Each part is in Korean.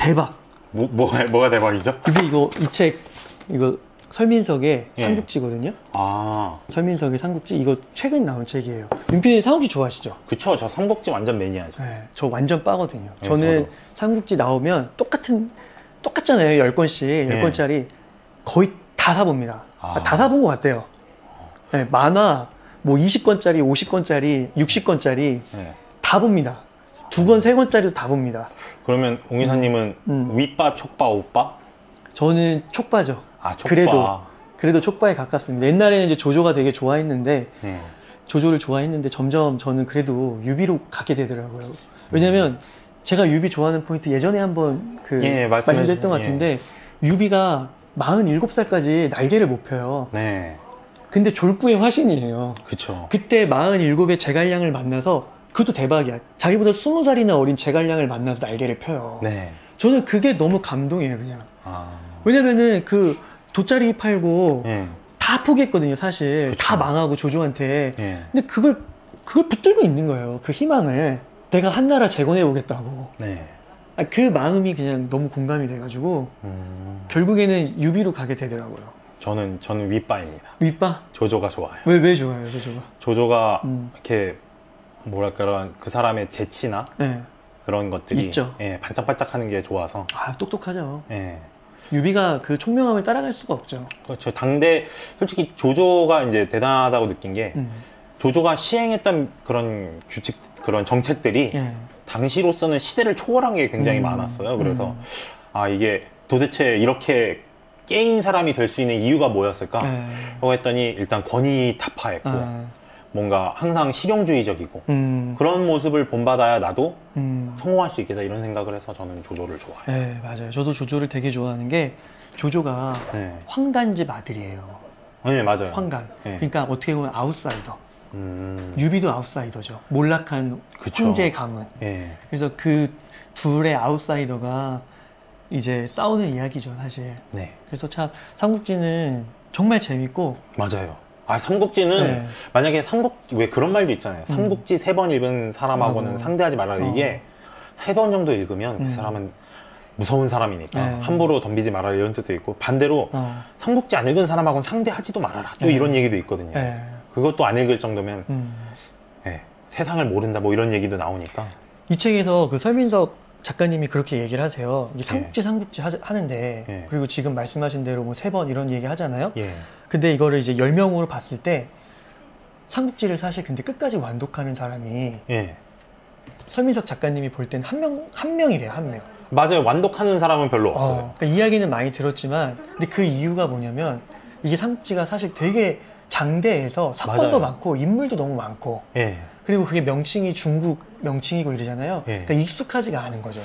대박. 뭐가 대박이죠? 근데 이 책 이거 설민석의 예. 삼국지거든요. 아, 설민석의 삼국지 이거 최근 나온 책이에요. 윤필님 삼국지 좋아하시죠? 그쵸. 저 삼국지 완전 매니아죠. 네, 저 완전 빠거든요. 네, 저는 저도. 삼국지 나오면 똑같잖아요. 10권씩, 10권짜리 거의 다 사봅니다. 다 사본 것 같아요. 네, 만화 뭐 20권짜리, 50권짜리, 60권짜리 네. 다 봅니다. 2권, 3권짜리도 다 봅니다. 그러면 옹 이사님은 윗바, 촉바, 오빠? 저는 촉바죠. 아, 촉바. 그래도 촉바에 가깝습니다. 옛날에는 이제 조조가 되게 좋아했는데 네. 조조를 좋아했는데 점점 저는 그래도 유비로 가게 되더라고요. 왜냐면 제가 유비 좋아하는 포인트 예전에 한번 말씀드렸던 것 같은데 유비가 47살까지 날개를 못 펴요. 네. 근데 졸구의 화신이에요. 그쵸. 그때 47의 제갈량을 만나서 그것도 대박이야. 자기보다 20살이나 어린 제갈량을 만나서 날개를 펴요. 네. 저는 그게 너무 감동이에요, 그냥. 아. 왜냐면은 그 돗자리 팔고 예. 다 포기했거든요, 사실. 그쵸. 다 망하고 조조한테. 예. 근데 그걸 붙들고 있는 거예요. 그 희망을. 내가 한나라 재건해 보겠다고. 네. 그 마음이 그냥 너무 공감이 돼가지고 결국에는 유비로 가게 되더라고요. 저는 윗바입니다. 윗바? 조조가 좋아요. 왜 좋아요, 조조가? 조조가 이렇게 뭐랄까 그 사람의 재치나 네. 그런 것들이 있죠. 예, 반짝반짝하는 게 좋아서. 아, 똑똑하죠. 예. 유비가 그 총명함을 따라갈 수가 없죠. 그렇죠. 당대 솔직히 조조가 이제 대단하다고 느낀 게 조조가 시행했던 그런 규칙, 그런 정책들이 예. 당시로서는 시대를 초월한 게 굉장히 많았어요. 그래서 아, 이게 도대체 이렇게 깨인 사람이 될 수 있는 이유가 뭐였을까? 라고 했더니 일단 권위 타파했고 뭔가 항상 실용주의적이고 그런 모습을 본받아야 나도 성공할 수 있겠다 이런 생각을 해서 저는 조조를 좋아해요. 네, 맞아요. 저도 조조를 되게 좋아하는 게 조조가 네. 황간집 아들이에요. 네, 맞아요. 황간. 네. 그러니까 어떻게 보면 아웃사이더. 유비도 아웃사이더죠. 몰락한 그쵸. 황제 가문. 네. 그래서 그 둘의 아웃사이더가 이제 싸우는 이야기죠, 사실. 네. 그래서 참 삼국지는 정말 재밌고. 맞아요. 아, 삼국지는 만약에 왜 그런 말도 있잖아요. 삼국지 3번 읽은 사람하고는 상대하지 말아라. 이게 3번 정도 읽으면 그 사람은 무서운 사람이니까 함부로 덤비지 말아라 이런 뜻도 있고, 반대로 삼국지 안 읽은 사람하고는 상대하지도 말아라 또 이런 얘기도 있거든요. 그것도 안 읽을 정도면 세상을 모른다 뭐 이런 얘기도 나오니까. 이 책에서 그 설민석 작가님이 그렇게 얘기를 하세요. 이제 삼국지 하는데 그리고 지금 말씀하신 대로 뭐 3번 이런 얘기 하잖아요. 근데 이거를 이제 10명으로 봤을 때 삼국지를 사실 근데 끝까지 완독하는 사람이 설민석 작가님이 볼 땐 한 명이래요, 한 명. 맞아요. 완독하는 사람은 별로 없어요. 그러니까 이야기는 많이 들었지만 근데 그 이유가 뭐냐면 이게 삼국지가 사실 되게 장대해서 사건도 많고 인물도 너무 많고 그리고 그게 명칭이 중국 명칭이고 이러잖아요. 그러니까 익숙하지가 않은 거죠.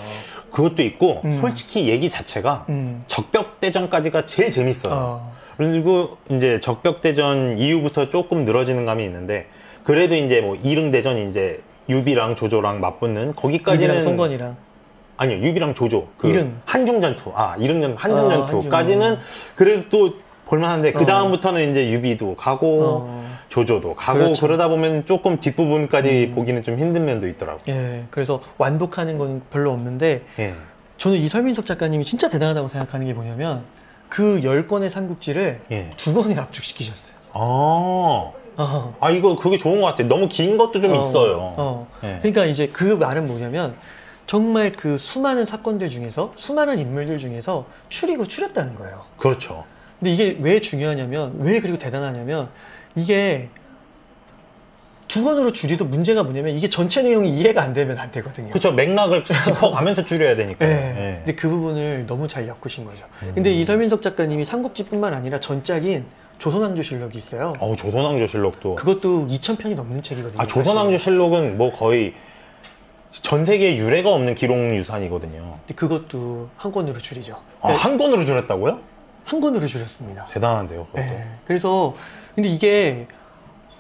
그것도 있고 솔직히 얘기 자체가 적벽대전까지가 제일 재밌어요. 그리고 이제 적벽대전 이후부터 조금 늘어지는 감이 있는데 그래도 이제 뭐 이릉대전 이제 유비랑 조조랑 맞붙는 거기까지는 유비랑 송건이랑 아니요, 유비랑 조조 그 이릉 한중전투 한중전투까지는 그래도 또 볼만한데 그 다음부터는 이제 유비도 가고 조조도 가고 그렇죠. 그러다 보면 조금 뒷부분까지 보기는 좀 힘든 면도 있더라고요. 그래서 완독하는 건 별로 없는데 저는 이 설민석 작가님이 진짜 대단하다고 생각하는 게 뭐냐면 그 10권의 삼국지를 2권에 압축시키셨어요. 이거 그게 좋은 것 같아요. 너무 긴 것도 좀 있어요. 그러니까 이제 그 말은 뭐냐면 정말 그 수많은 사건들 중에서 수많은 인물들 중에서 추렸다는 거예요. 그렇죠. 근데 이게 왜 중요하냐면 왜 그리고 대단하냐면 이게 2권으로 줄여도 문제가 뭐냐면 이게 전체 내용이 이해가 안 되면 안 되거든요. 그렇죠. 맥락을 짚어가면서 줄여야 되니까. 근데 그 부분을 너무 잘 엮으신 거죠. 근데 이 설민석 작가님이 삼국지뿐만 아니라 전작인 조선왕조실록이 있어요. 조선왕조실록도 그것도 2000편이 넘는 책이거든요. 조선왕조실록은 뭐 거의 전 세계에 유례가 없는 기록 유산이거든요. 근데 그것도 한 권으로 줄이죠. 한 권으로 줄였다고요? 한 권으로 줄였습니다. 대단한데요. 그래서 근데 이게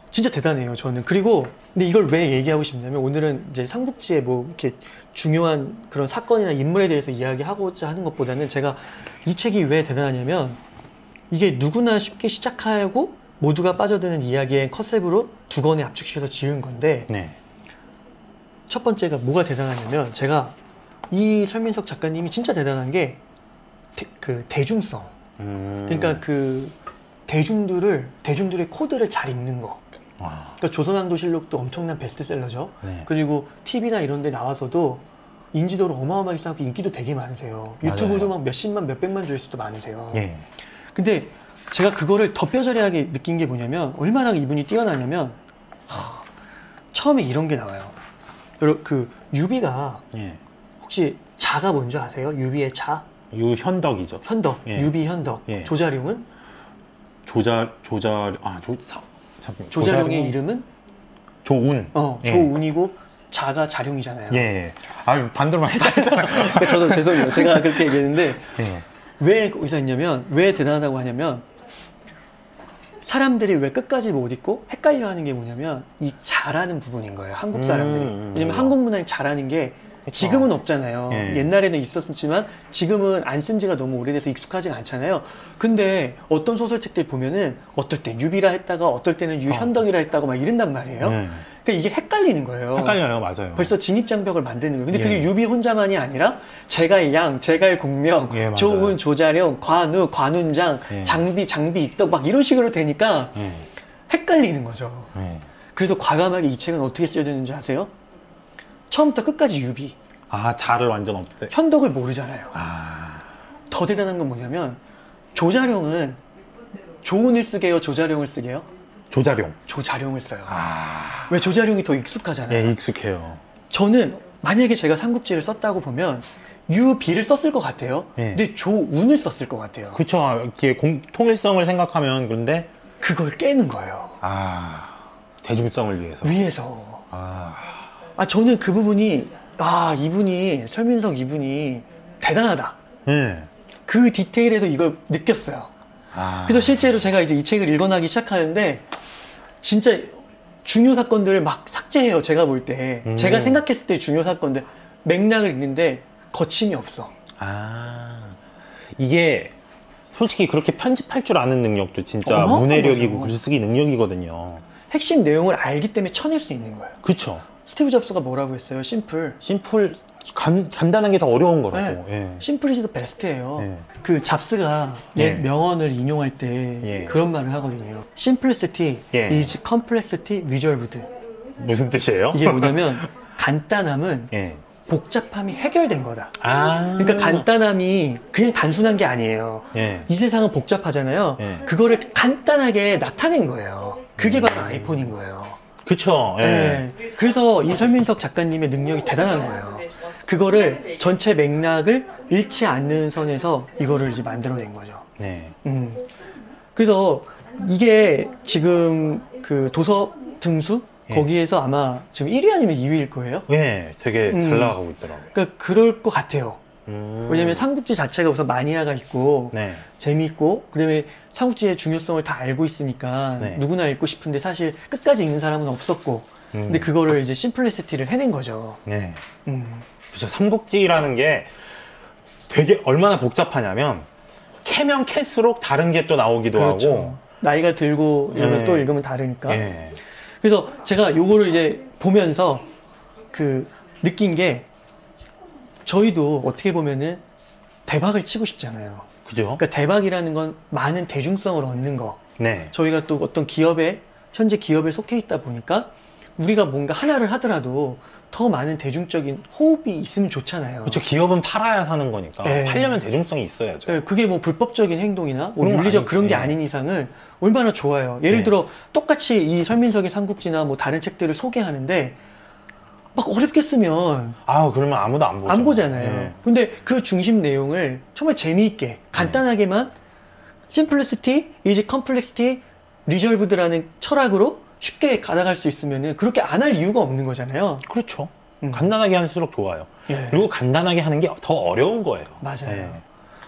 진짜 대단해요, 저는. 그리고 근데 이걸 왜 얘기하고 싶냐면 오늘은 이제 삼국지의 뭐 이렇게 중요한 그런 사건이나 인물에 대해서 이야기하고자 하는 것보다는 제가 이 책이 왜 대단하냐면 이게 누구나 쉽게 시작하고 모두가 빠져드는 이야기의 컨셉으로 2권에 압축시켜서 지은 건데 첫 번째가 뭐가 대단하냐면 제가 이 설민석 작가님이 진짜 대단한 게 대중성. 그러니까 그 대중들의 코드를 잘 읽는 거. 그러니까 조선왕조실록도 엄청난 베스트셀러죠. 네. 그리고 TV나 이런 데 나와서도 인지도를 어마어마하게 쌓고 인기도 되게 많으세요. 맞아요. 유튜브도 막 몇십만, 몇백만 조회수도 많으세요. 예. 근데 제가 그거를 더 뼈저리하게 느낀 게 뭐냐면 얼마나 이분이 뛰어나냐면 처음에 이런 게 나와요. 그 유비가 예. 혹시 자가 뭔지 아세요? 유비의 자? 유현덕이죠. 현덕. 예. 유비 현덕. 예. 조자룡은? 조자룡의 이름은? 조운. 예. 조운이고 자가 자룡이잖아요. 예. 아, 반대로만 헷갈렸잖아요. 그러니까 저도 죄송해요. 제가 그렇게 얘기했는데 예. 왜 거기서 했냐면 왜 대단하다고 하냐면 사람들이 왜 끝까지 못 읽고 헷갈려 하는 게 뭐냐면 이 자라는 부분인 거예요. 한국 사람들이. 왜냐면 한국 문화에 자라는 게 지금은 없잖아요. 예. 옛날에는 있었지만 지금은 안 쓴 지가 너무 오래돼서 익숙하지가 않잖아요. 근데 어떤 소설책들 보면은 어떨 때 유비라 했다가 어떨 때는 유현덕이라 했다고 막 이런단 말이에요. 예. 그러니까 이게 헷갈리는 거예요. 헷갈려요, 맞아요. 벌써 진입장벽을 만드는 거예요. 근데 예. 그게 유비 혼자만이 아니라 제갈양, 제갈공명, 예, 맞아요. 조운, 조자룡, 관우, 관운장, 예. 장비, 장비익덕 막 이런 식으로 되니까 예. 헷갈리는 거죠. 예. 그래서 과감하게 이 책은 어떻게 써야 되는지 아세요? 처음부터 끝까지 유비. 아, 자를 완전 없대. 현덕을 모르잖아요. 아. 더 대단한 건 뭐냐면 조자룡은 조운을 쓰게요, 조자룡을 쓰게요? 조자룡. 조자룡을 써요. 아. 왜 조자룡이 더 익숙하잖아요. 예, 익숙해요. 저는 만약에 제가 삼국지를 썼다고 보면 유비를 썼을 것 같아요. 예. 근데 조운을 썼을 것 같아요. 그쵸. 이렇게 통일성을 생각하면 그런데 그걸 깨는 거예요. 아. 대중성을 위해서. 위에서. 아. 저는 그 부분이 이분이 설민석 이분이 대단하다. 예. 그 디테일에서 이걸 느꼈어요. 아. 그래서 실제로 제가 이제 이 책을 읽어나기 시작하는데 진짜 중요 사건들을 막 삭제해요. 제가 볼 때. 제가 생각했을 때 중요 사건들 맥락을 읽는데 거침이 없어. 아. 이게 솔직히 그렇게 편집할 줄 아는 능력도 진짜 어마어마한 문해력이고 거죠. 글쓰기 능력이거든요. 핵심 내용을 알기 때문에 쳐낼 수 있는 거예요. 그쵸. 스티브 잡스가 뭐라고 했어요? 심플. 간단한 게 더 어려운 거라고. 네. 예. 심플이지 더 베스트예요. 예. 그 잡스가 예. 옛 명언을 인용할 때 예. 그런 말을 하거든요. Simplicity 예. is complexity resolved. 무슨 뜻이에요? 이게 뭐냐면 간단함은 예. 복잡함이 해결된 거다. 아. 그러니까 간단함이 그냥 단순한 게 아니에요. 예. 이 세상은 복잡하잖아요. 예. 그거를 간단하게 나타낸 거예요. 그게 바로 아이폰인 거예요. 그쵸. 예. 네. 그래서 이 설민석 작가님의 능력이 대단한 거예요. 그거를 전체 맥락을 잃지 않는 선에서 이거를 이제 만들어낸 거죠. 네. 그래서 이게 지금 그 도서 등수 예. 거기에서 아마 지금 1위 아니면 2위일 거예요. 예, 되게 잘 나가고 있더라고요. 그러니까 그럴 것 같아요. 왜냐면 삼국지 자체가 우선 마니아가 있고 네. 재미있고 그다음에 삼국지의 중요성을 다 알고 있으니까 네. 누구나 읽고 싶은데 사실 끝까지 읽는 사람은 없었고 근데 그거를 이제 심플리시티를 해낸 거죠. 네. 음. 그렇죠. 삼국지라는 게 되게 얼마나 복잡하냐면 캐면 캘수록 다른 게 또 나오기도 그렇죠. 하고. 나이가 들고 이러면서 네. 또 읽으면 다르니까. 예. 그래서 제가 요거를 이제 보면서 그 느낀 게 저희도 어떻게 보면은 대박을 치고 싶잖아요. 그죠? 그러니까 대박이라는 건 많은 대중성을 얻는 거. 네. 저희가 또 어떤 기업에 현재 기업에 속해 있다 보니까 우리가 뭔가 하나를 하더라도 더 많은 대중적인 호흡이 있으면 좋잖아요. 그렇죠. 기업은 팔아야 사는 거니까. 네. 팔려면 대중성이 있어야죠. 네, 그게 뭐 불법적인 행동이나 뭐 그런 거 윤리적 아니지. 그런 게 예. 아닌 이상은 얼마나 좋아요. 예를 네. 들어 똑같이 이 설민석의 삼국지나 뭐 다른 책들을 소개하는데 막 어렵게 쓰면 아, 그러면 아무도 안 보죠. 안 보잖아요. 예. 근데 그 중심 내용을 정말 재미있게 간단하게만 simplicity is complexity resolved라는 철학으로 쉽게 가다갈 수 있으면은 그렇게 안 할 이유가 없는 거잖아요. 그렇죠. 간단하게 할수록 좋아요. 예. 그리고 간단하게 하는 게 더 어려운 거예요. 맞아요. 예.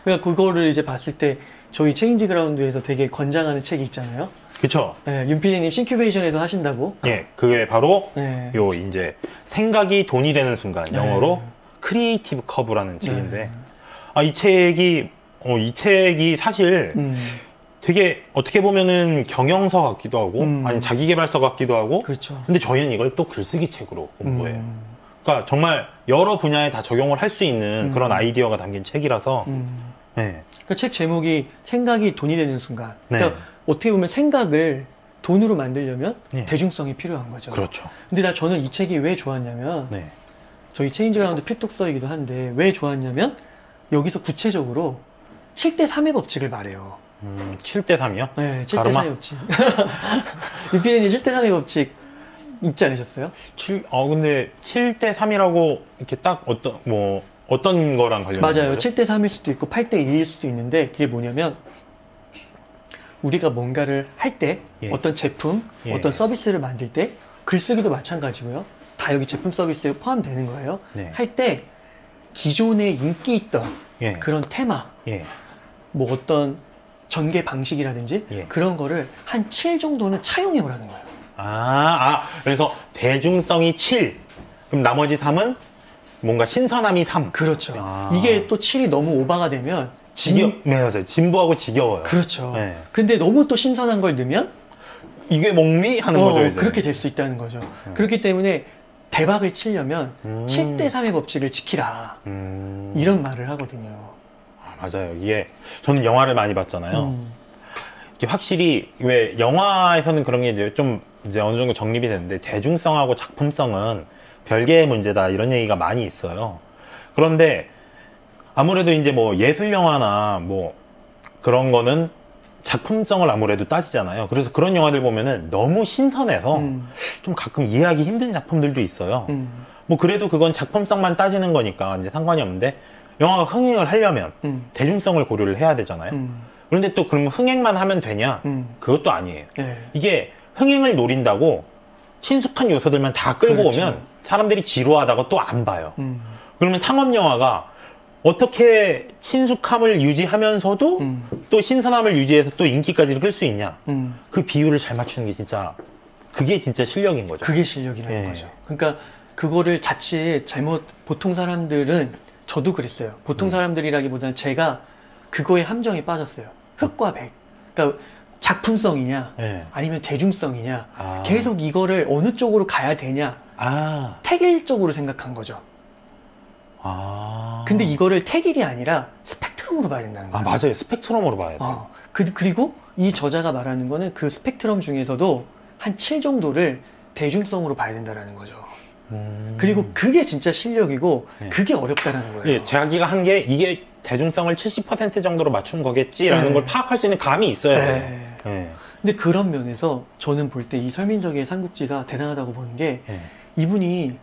그러니까 그거를 이제 봤을 때 저희 체인지 그라운드에서 되게 권장하는 책이 있잖아요. 그렇죠. 예, 윤PD님 싱큐베이션에서 하신다고. 예, 그게 바로 예. 요 이제 생각이 돈이 되는 순간 영어로 크리에이티브 커브라는 책인데 이 책이 사실 되게 어떻게 보면은 경영서 같기도 하고 아니 자기계발서 같기도 하고 그렇죠. 근데 저희는 이걸 또 글쓰기 책으로 공부해요. 그러니까 정말 여러 분야에 다 적용을 할 수 있는 그런 아이디어가 담긴 책이라서 네. 그 책 제목이 생각이 돈이 되는 순간. 그러니까 네. 어떻게 보면 생각을 돈으로 만들려면 네. 대중성이 필요한 거죠. 그렇죠. 근데 저는 이 책이 왜 좋았냐면 네. 저희 체인지그라운드 필독서이기도 한데 왜 좋았냐면 여기서 구체적으로 7대 3의 법칙을 말해요. 7대 3이요? 네, 7대 가르마? 3의 법칙. 유피엔이 7대 3의 법칙 읽지 않으셨어요? 근데 7대 3이라고 이렇게 딱 어떤 거랑 관련된 맞아요. 거죠? 7대 3일 수도 있고 8대 2일 수도 있는데 그게 뭐냐면 우리가 뭔가를 할 때 예. 어떤 제품, 예. 어떤 서비스를 만들 때 글쓰기도 마찬가지고요. 다 여기 제품 서비스에 포함되는 거예요. 네. 할 때 기존에 인기 있던 예. 그런 테마, 예. 뭐 어떤 전개 방식이라든지 예. 그런 거를 한 7 정도는 차용해 오라는 거예요. 그래서 대중성이 7. 그럼 나머지 3은 뭔가 신선함이 3. 그렇죠. 아. 이게 또 7이 너무 오바가 되면 네, 맞아요. 진부하고 지겨워요. 그렇죠. 네. 근데 너무 또 신선한 걸 넣으면 이게 먹니? 하는 거죠, 이제. 그렇게 될 수 있다는 거죠. 그렇기 때문에 대박을 치려면 7대 3의 법칙을 지키라. 이런 말을 하거든요. 맞아요. 이게 저는 영화를 많이 봤잖아요. 이게 확실히 왜 영화에서는 그런 게 이제 어느 정도 정립이 되는데 대중성하고 작품성은 별개의 문제다 이런 얘기가 많이 있어요. 그런데 아무래도 이제 뭐 예술 영화나 뭐 그런 거는 작품성을 아무래도 따지잖아요. 그래서 그런 영화들 보면은 너무 신선해서 좀 가끔 이해하기 힘든 작품들도 있어요. 뭐 그래도 그건 작품성만 따지는 거니까 이제 상관이 없는데 영화가 흥행을 하려면 대중성을 고려를 해야 되잖아요. 그런데 또 그러면 흥행만 하면 되냐? 그것도 아니에요. 네. 이게 흥행을 노린다고 친숙한 요소들만 다 끌고 그렇죠. 오면 사람들이 지루하다고 또 안 봐요. 그러면 상업 영화가 어떻게 친숙함을 유지하면서도 또 신선함을 유지해서 또 인기까지 끌 수 있냐? 그 비율을 잘 맞추는 게 그게 진짜 실력인 거죠. 그게 실력이라는 예. 거죠. 그러니까 그거를 자칫 보통 사람들은 저도 그랬어요. 보통 사람들이라기보다는 제가 그거에 함정에 빠졌어요. 흑과 백. 그러니까 작품성이냐, 예. 아니면 대중성이냐, 계속 이거를 어느 쪽으로 가야 되냐, 택일적으로 생각한 거죠. 근데 이거를 택일이 아니라 스펙트럼으로 봐야 된다는 거예요. 맞아요. 스펙트럼으로 봐야 돼요. 그리고 이 저자가 말하는 거는 그 스펙트럼 중에서도 한 7 정도를 대중성으로 봐야 된다는 거죠. 그리고 그게 진짜 실력이고 네. 그게 어렵다라는 거예요. 예, 자기가 한 게 이게 대중성을 70% 정도로 맞춘 거겠지라는 네. 걸 파악할 수 있는 감이 있어야 돼요. 네. 예. 근데 그런 면에서 저는 볼 때 이 설민석의 삼국지가 대단하다고 보는 게 예. 이분이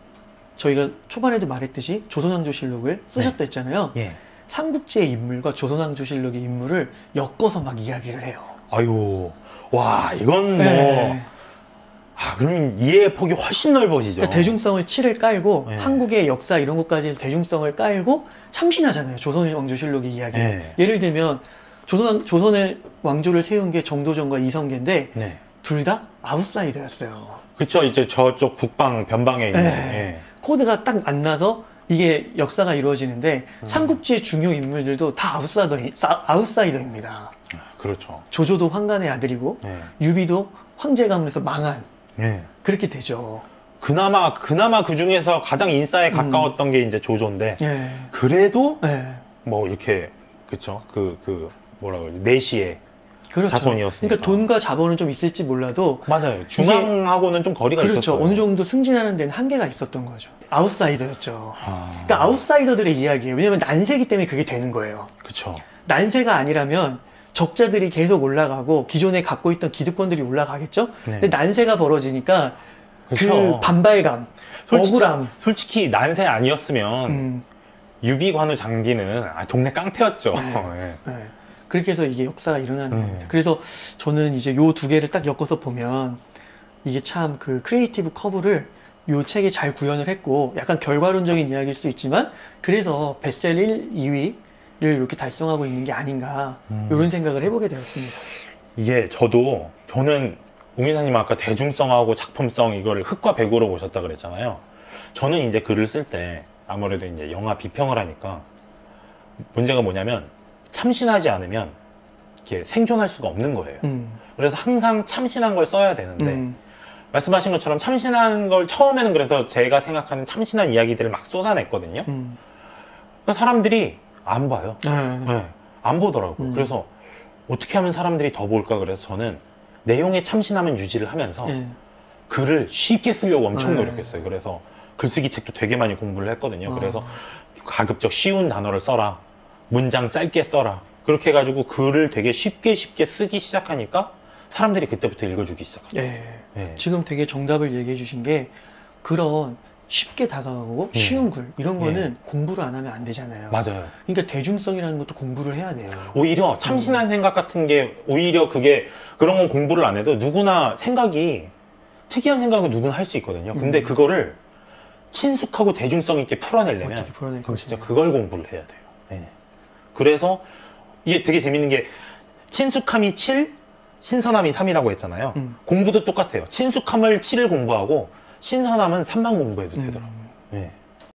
저희가 초반에도 말했듯이 조선왕조실록을 쓰셨다 했잖아요. 예. 삼국지의 인물과 조선왕조실록의 인물을 엮어서 막 이야기를 해요. 아유, 와, 이건 뭐. 네. 그러면 이해의 폭이 훨씬 넓어지죠. 그러니까 대중성을 7을 깔고 네. 한국의 역사 이런 것까지 해서 대중성을 깔고 참신하잖아요. 조선왕조실록의 이야기. 네. 예를 들면 조선의 왕조를 세운 게 정도전과 이성계인데 네. 둘 다 아웃사이더였어요. 그쵸, 이제 저쪽 북방, 변방에 있는. 네. 코드가 딱 안 나서 이게 역사가 이루어지는데 삼국지의 중요 인물들도 다 아웃사이더입니다. 그렇죠. 조조도 황간의 아들이고 네. 유비도 황제 가문에서 망한 네. 그렇게 되죠. 그나마 그 중에서 가장 인싸에 가까웠던 게 이제 조조인데, 예. 그래도 예. 뭐 이렇게, 그쵸. 뭐라 그러지, 내시의 그렇죠. 자손이었으니까. 그러니까 돈과 자본은 좀 있을지 몰라도 맞아요. 중앙하고는 좀 거리가 그렇죠. 있었어요. 어느 정도 승진하는 데는 한계가 있었던 거죠. 아웃사이더였죠. 그러니까 아웃사이더들의 이야기예요. 왜냐면 난세기 때문에 그게 되는 거예요. 그쵸. 난세가 아니라면 적자들이 계속 올라가고 기존에 갖고 있던 기득권들이 올라가겠죠. 네. 근데 난세가 벌어지니까 그쵸. 그 반발감, 억울함. 솔직히 난세 아니었으면 유비관우 장기는 동네 깡패였죠. 예. 네. 그렇게 해서 이게 역사가 일어나는 네. 겁니다. 그래서 저는 이제 요 두 개를 딱 엮어서 보면 이게 참 그 크리에이티브 커브를 요 책에 잘 구현을 했고 약간 결과론적인 이야기일 수 있지만 그래서 베스트셀러 1, 2위를 이렇게 달성하고 있는 게 아닌가 이런 생각을 해보게 되었습니다. 이게 저는 웅 기사님 아까 대중성하고 작품성 이거를 흑과 백으로 보셨다 그랬잖아요. 저는 이제 글을 쓸 때 아무래도 이제 영화 비평을 하니까 문제가 뭐냐면 참신하지 않으면 이렇게 생존할 수가 없는 거예요. 그래서 항상 참신한 걸 써야 되는데 말씀하신 것처럼 참신한 걸 처음에는 그래서 제가 생각하는 참신한 이야기들을 막 쏟아냈거든요. 그러니까 사람들이 안 봐요. 네, 안 보더라고요. 그래서 어떻게 하면 사람들이 더 볼까 그래서 저는 내용의 참신함은 유지를 하면서 글을 쉽게 쓰려고 엄청 노력했어요. 그래서 글쓰기 책도 되게 많이 공부를 했거든요. 그래서 가급적 쉬운 단어를 써라. 문장 짧게 써라. 그렇게 해가지고 글을 되게 쉽게 쓰기 시작하니까 사람들이 그때부터 읽어주기 시작하죠. 지금 되게 정답을 얘기해 주신 게 그런 쉽게 다가가고 쉬운 글 이런 거는 공부를 안 하면 안 되잖아요. 맞아요. 그러니까 대중성이라는 것도 공부를 해야 돼요. 오히려 참신한 생각 같은 게 오히려 그게 그런 건 공부를 안 해도 누구나 생각이 특이한 생각은 누구나 할 수 있거든요. 근데 그거를 친숙하고 대중성 있게 풀어내려면 어떻게 풀어낼 그럼 진짜 것이냐. 그걸 공부를 해야 돼요. 그래서 이게 되게 재밌는 게 친숙함이 7, 신선함이 3이라고 했잖아요. 공부도 똑같아요. 친숙함을 7을 공부하고 신선함은 3만 공부해도 되더라고요.